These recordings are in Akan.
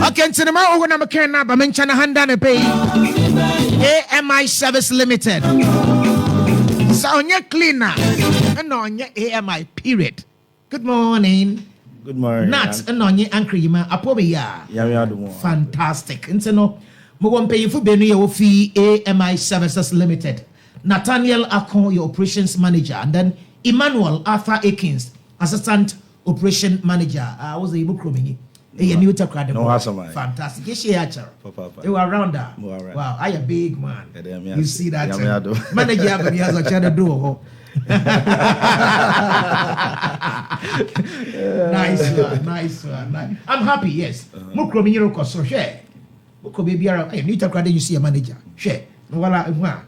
Okay, and cinema over number can number mention a hand and pay AMI Service Limited. So on your cleaner and on your AMI period. Good morning. Good morning. Nuts and on your ankrima apobia. Fantastic. And so no more pay for Benny fee AMI Services Limited. Nathaniel Akon, your operations manager, and then Emmanuel Arthur Akins, assistant operation manager. I was able to come a new Takoradi. No, fantastic. You are around that. Wow, I a big man. You see that? Manager, but he has a channel do. Nice one. I'm happy. Yes. Mukro mi yero koso share. Mukro baby ara. New Takoradi, you see a manager. Share. Wala.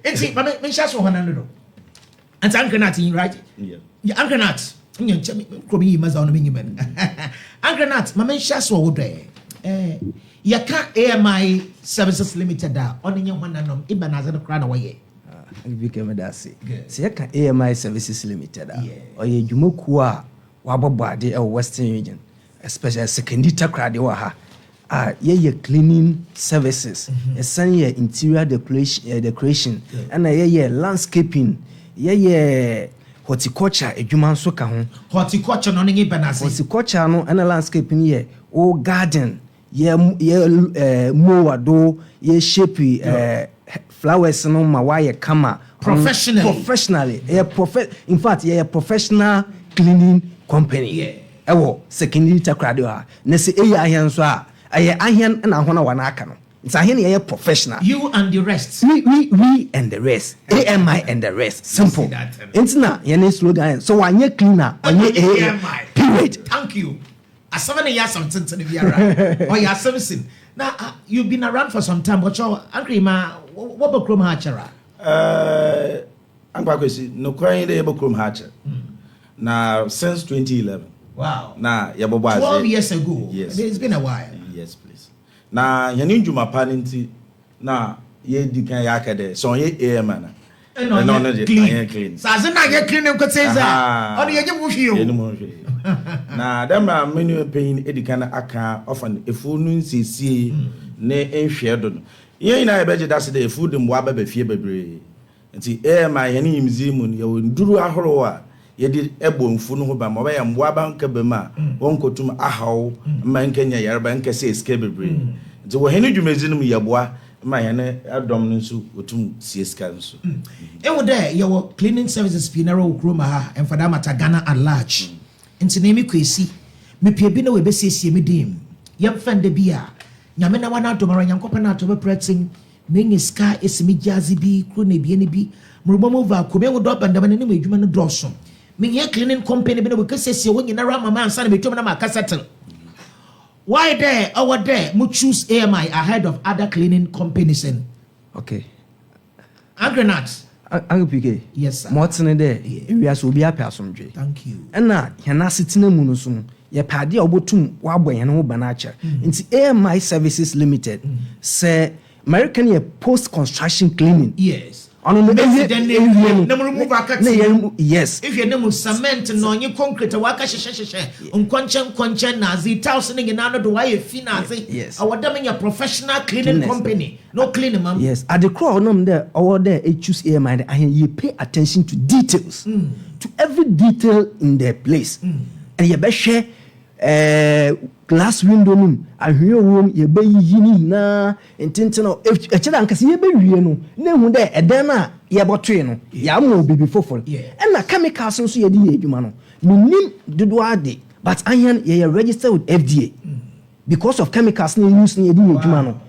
And see, but me share so hanando. And Uncle Nat, right? Yeah. Uncle Nat. Kromi maza ono mingimen. Uncle Nat, my share so would ya ka AMI Services Limited da on your one and ibanaza no crown away. Became that say. See, ka AMI Services Limited or ye Jumokua Wababadi or Western region, especially second Takoradi waha. Ye cleaning services, a sunny interior decoration, and a landscaping, ye horticulture, a human soka home. Horticulture, no any bananas. Horticulture, no, and a landscaping, ye, or garden, ye mower do, ye shapey, flowers, no, my wire kama. Professionally, in fact, ye a professional cleaning company. Secondary Takoradi, Nessie Ayan. I and I want to work. It's a professional. You and the rest. We and the rest. AMI and the rest. Simple. It's not your slogan. So when you cleaner, when you AMI. Period. Thank you. As 7 years something to be around. Or you're servicing. Now you've been around for some time, but your Uncle Ma, what about Chrome Hatcher? I'm going to say no crying the Chrome Hatcher. Now since 2011. Wow. Now 12 years ago. Yes. It's been a while. Yes, please. Now, you need to my parent. Now, ye can yakade. So ye man. No, clean. So as I get clean, could say that. Or you Now, them are many paying Edicana Aka often a full noon see ne shared. Ye and I bet that's the food and wabba fever. And see, my any museum, you will do a horror. Ye did ebon funu ba mo ba mwaban ka bema won kotum ahaw man kenya yarba nka se escape bebre nti wo hene dwumazinum yaboa ma hene adom nso otum sieska nso wo there your cleaning services funeral kroma ha and for that matter Ghana at large nti na mi kwesi me pie bi na we be siesie me dim yem fende bia nyame na wana adomara nyankopɛ na atobe pretin menye ska esimi jazi bi kro na bie ne bi mrubomo va ko me wo do bandama ne me adwuma no dɔso me cleaning company be no because say when you na rama man san be to na ma settle why there over there mu choose AMI ahead of other cleaning companies in okay Agranat PK yes sir motene there we are so be happy asomdwe thank you and na hena sitena mu no so ye pade obotum wabo hena ho banacha nti AMI Services Limited say American ye post construction cleaning yes on the yes. If you know cement, no, you concrete, waka sheshe, unquenchen, nazi, thousand in another way, finazi. Yes. Our damn your professional cleaning company. No cleaning, ma'am. Yes. At the crowd, there, over there, choose AMI, and you pay attention to details, to every detail in their place. And you better share glass window num ahwe wom ye be yini na entintino e kira ankase ye be wie no na hu de eden na ye botoe no ya mo bibi foforo e na chemicals nso ye di ye adwuma no minim dodo ade but anyan ye registered with FDA because of chemicals na use na ye di ye adwuma no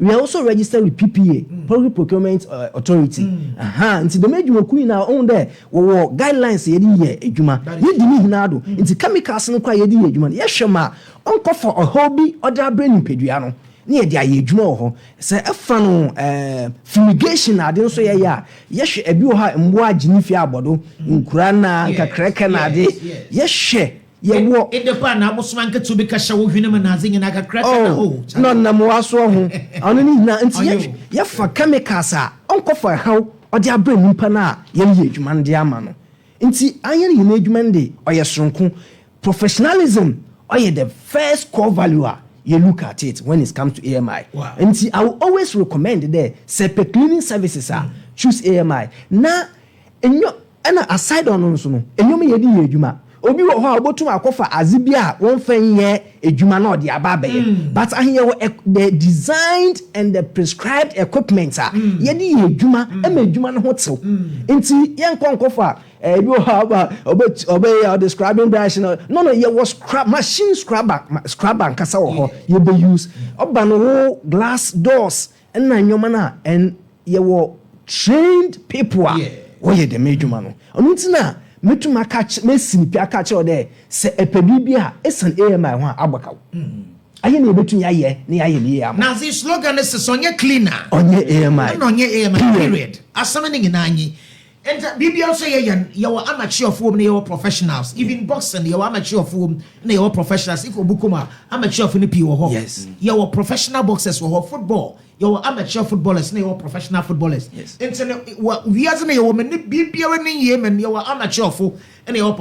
we are also registered with PPE Public Procurement Authority nti the medwuma ku na on there wo guidelines ye di ye adwuma ye di ni hinado nti chemicals no kwa ye di ye adwuma ye hwema onko for a hobby other brain pedua no na ye di aye adwuma ho se efa no fumigation ade nso ye ya ye hwe abi ho ha mbo aginifi abodo nkura na kakreka na ade ye hwe ye wo in the pan na musman ke to be ka shawo hwene na zinye na kakreka na ho no na mo aso ho ono ni na nti ye fa chemicals a onko for how ode abrain nipa na ye ye adwuma ndi ama no nti ayɛ ne adwuma de ɔyɛ soronko professionalism ɔyɛ the first core value you look at it when it comes to AMI. Wow. And see, I will always recommend there separate cleaning services choose AMI. Now, and aside on no, and you may do juma. Obi wo ha obotum akofa azibia won fan ye ejuma na ode ababe but I hear the designed and the prescribed equipment ye di ejuma e ma ejuma no hotew enti ye nkonkofa you have obey describing brush no ye was machine scrubber nkasa wo ho ye be use oba no glass doors and na nyoma na and ye wo trained people wo ye the ejuma no onu ntina metuma catch mesin pia catch or there se epebibia esan AMI ho agbakaw aye na ebetun yaye na yaye ni am na the slogan is sonye cleaner onye AMI no onye AMI period asamene nyina anyi and bibia also ye your amateur form na your professionals even boxing your amateur form na your professionals if obukuma amateur form ni pi wo ho yes your professional boxers wo football your amateur footballers na your professional footballers yes we as na your men bibia ni ye men your amateur form and your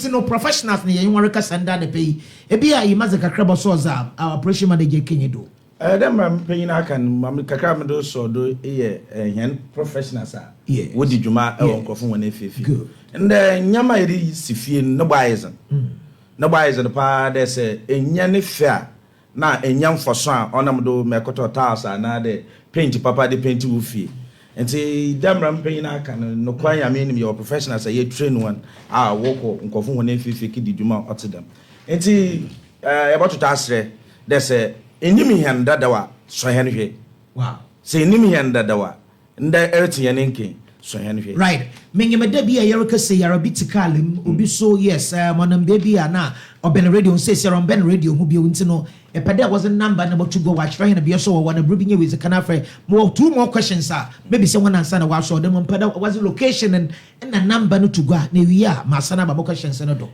no professionals na ye work sanda na pay e bia you must kakra so za our operation manager kenyedo dem paying akan mam kakra me do so do hen professionals wo di djuma e won kofo won afefi and nyama yedi sifie no baizen pa de say enya ne fa na enya mfoso a onam do mekoto tiles na de paint papa de paint wo fie enti dem paying akan no kwan ya me nim your professionals ye train one wo ko nkofo won afefi ki di djuma otedam enti e boto tasre de say enimi hen dadawa so hen hwe wow say enimi hen dadawa nda ertie nenke so hen hwe right menyemeda bia yereka say yarabitikalim obi so yes monam baby na oben radio say say on ben radio hu bia unti no epeda was a number na to go watch try na bia so one bribinye we kana frɛ more two more questions maybe say one answer na wa so dem mpeda was location and the number no to go na wi a masana ba questions no do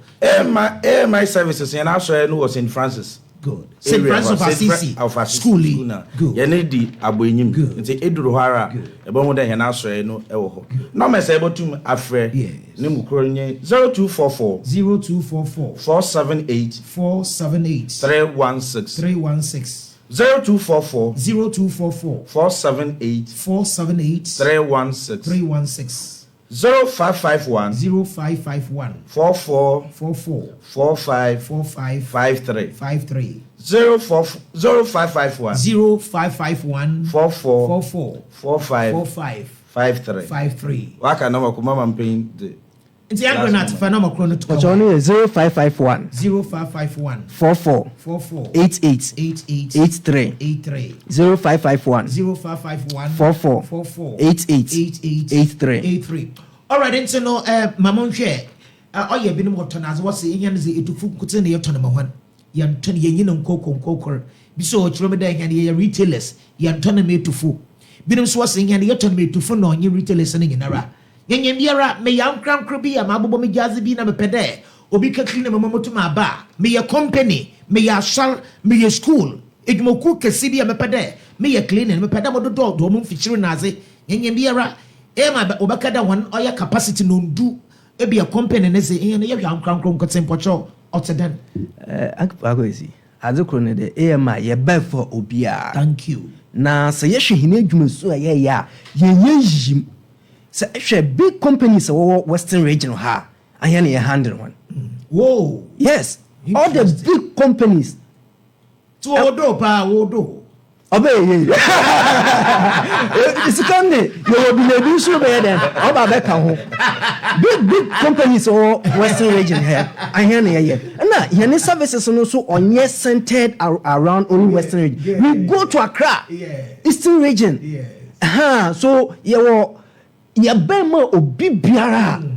my services and also no was in Francis. Good. St. Francis of Assisi. School. Good. Yenedi aboyim. Nti eduru hara. Ebo mo de he na so no e wo ho. No me say botum afre. Ne mu kro nye 0244 478 316 0244 478 316 0551 44 45 53 0551 44 45 waka na mako mama mpin de nti yango na tfa na mako no to ojo no 0551 44 88 83 0551 44 88 all right nti no mama nhwe oye bi no moto na wo se enya ne ze etufu kutin ne yeto ne mahwan yanto ne yenyi no nkokor bi so o chiro me da enya ne retailers yanto ne metufu binom so was enya ne yeto ne metufu no onye retailers ne nyinara yenye biara me yankram bi ya mabobo me jazi bi na me pede obi ka clean mama moto ma ba me ye company me ya shal me ye school edmoku kesi bi ya me pede me ye clean me pede mo do mo mfichiri na aze yenye biara ma obakada one oya capacity no ndu ebi a company ne say enya ye yankram kotempocho otedan akwesi azekro ne de AMI ye ba for obia thank you na se ye hwehine adwuma so ye ya yim se hwe big companies wo western region ha anya ne handle one whoa yes all the big companies to odo pa odo obey it's coming you will be able to be there oba be ka ho big companies or western region here anya ne ye na ye services no so onye centered around only western region we go to Accra eastern region so ye be ma obi biara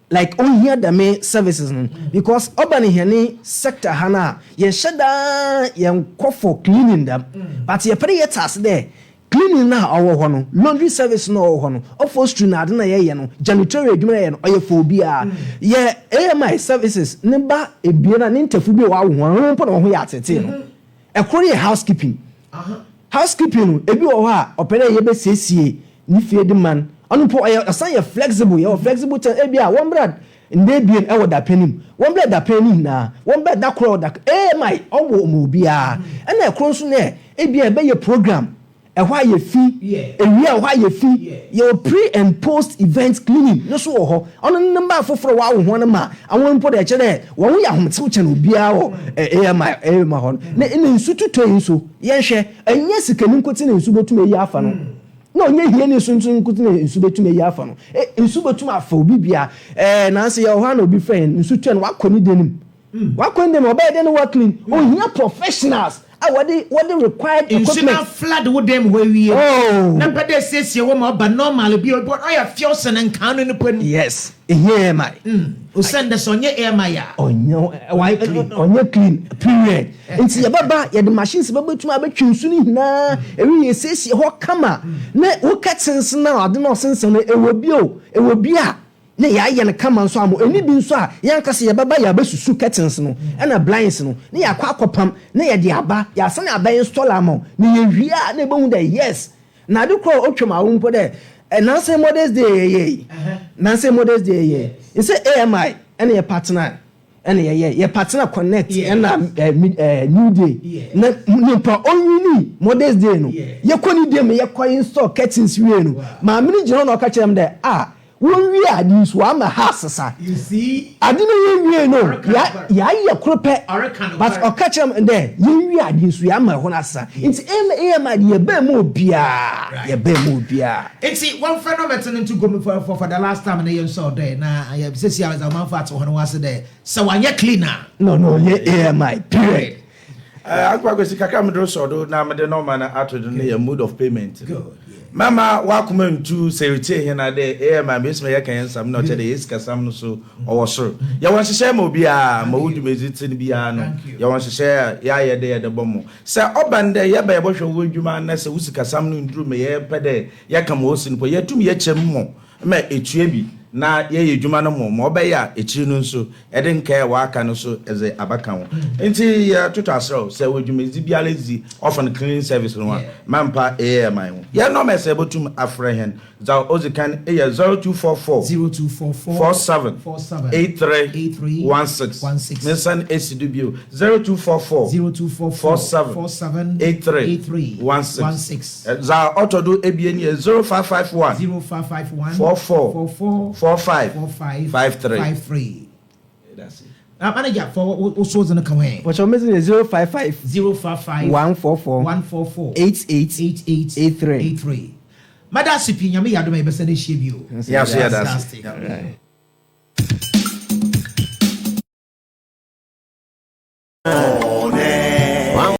like on here the main services because urban here sector hana ye sheda ye call for cleaning them but ye pray task there cleaning na owo ho no laundry service no owo ho no upholstery na ade na ye no janitorial adwuma ye no oye for bia ye AMI services ne ba ebiena ne ntafu bi wa wo ho mpo na ho ya tete no ekore housekeeping housekeeping ebi wo ho a opere ye be siesie ni fie de man onu po asan ye flexible ye flexible ten e bia one brad ndebien e wo da panim won be da panim na won be da kro da my owo mo bia e na ekro nso na e bia be ye program ehwa ye fi ewia ehwa ye fi your pre and post event cleaning no so ho ono number foforo wa wo ho no ma awon mpo de kire wo wo ya homtew che no bia wo AMI ho na nsu tuto nso ye hwe anya sikani nkoti na nsu botum eyi afa no na onye hie ni sunsun nkoti na nsu botum eyi afa no nsu botum afa obi bia na se ye ho na obi friend nsu tu na wakoni denim wakoni dem obey den work clean o hia professionals what the required equipment flood with them where we na pede sesi wo ma ba normal bi but I have fuels and kan no pon yes here my o send us onye AMI ya onye clean period nti ye baba ye the machines baba tuma abetwe nsu ni hina ewi ye sesi ho kama na wo curtains na ade no sense no ewo bi a ne ya ye ne kama nso amo eni bi nso a yan kase ye baba ya besusu curtains no na blinds no ne ya kwa akopam ne ye de aba ya sane aba install amo ne ye hwia na ebe hu da yes na de kro otwema wo mpo de nanse models day nanse models day you say AMI and your partner and your partner connect and new day na nipa only models day no ye koni dem ye kwa install curtains we no ma mini jino no ka chem de won wi adi so am hasasa you see adi no wi no ya ye krope but okachem de ye wi adi so ya ma ho na sa nti AMI ye ba mu bia nti one phenomenon to go for the last time na you saw there na I say see as a man fat ho no was there so when you cleaner no ye AMI period akwa go sikaka medro so do na me de no man ato do na mood of payment good. Mama wakuma ntu serite he na de ma mesme ye kan sam na chede iska sam no so owo ya won hye ma obi a ma wudi meziti bi a no ya won hye ya ye de bomo se obande ye ba ye bo hwe wo dwuma na se usika sam no nduru me ye pede ye kam osin po ye tum ye chem mo ma etue bi na ye dwuma no mo obeya ekiri no nso ede nka wa aka no so eze abaka wo nti ya toto asro se wodwumezi bialezi often cleaning service no mampa AMI wo ye no mese botum afrehen za ozikan e 0244 47 83 mesan esidubio 0244 47 83 za otodo ebieni 0551 44 that's it. Manager for also the come here. What's your message? 055 144 8883. Madam Sipi, Yami Yadome Besade Shibio. Yes, that's it.